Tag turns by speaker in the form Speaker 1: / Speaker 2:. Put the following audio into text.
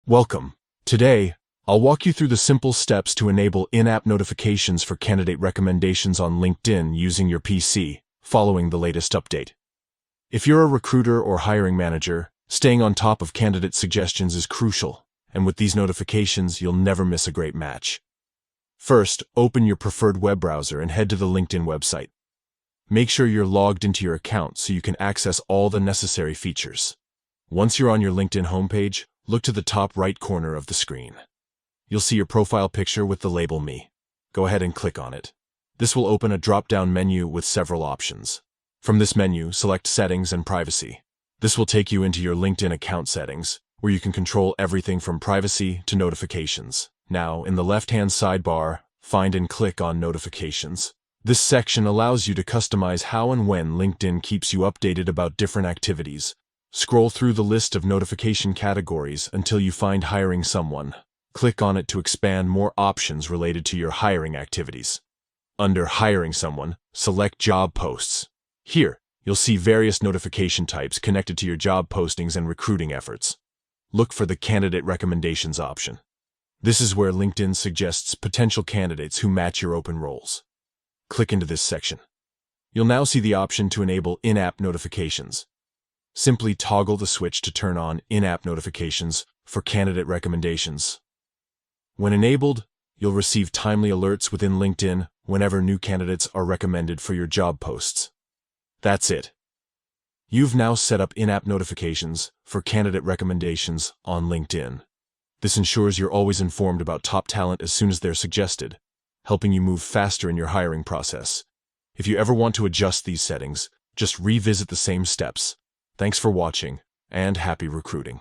Speaker 1: Welcome. Today, I'll walk you through the simple steps to enable in-app notifications for candidate recommendations on LinkedIn using your PC, following the latest update. If you're a recruiter or hiring manager, staying on top of candidate suggestions is crucial, and with these notifications, you'll never miss a great match. First, open your preferred web browser and head to the LinkedIn website. Make sure you're logged into your account so you can access all the necessary features. Once you're on your LinkedIn homepage, look to the top right corner of the screen. You'll see your profile picture with the label Me. Go ahead and click on it. This will open a drop-down menu with several options. From this menu, select Settings and Privacy. This will take you into your LinkedIn account settings, where you can control everything from privacy to notifications. Now, in the left-hand sidebar, find and click on Notifications. This section allows you to customize how and when LinkedIn keeps you updated about different activities. Scroll through the list of notification categories until you find Hiring Someone. Click on it to expand more options related to your hiring activities. Under Hiring Someone, select Job Posts. Here, you'll see various notification types connected to your job postings and recruiting efforts. Look for the Candidate Recommendations option. This is where LinkedIn suggests potential candidates who match your open roles. Click into this section. You'll now see the option to enable in-app notifications. Simply toggle the switch to turn on in-app notifications for candidate recommendations. When enabled, you'll receive timely alerts within LinkedIn whenever new candidates are recommended for your job posts. That's it. You've now set up in-app notifications for candidate recommendations on LinkedIn. This ensures you're always informed about top talent as soon as they're suggested, helping you move faster in your hiring process. If you ever want to adjust these settings, just revisit the same steps. Thanks for watching, and happy recruiting.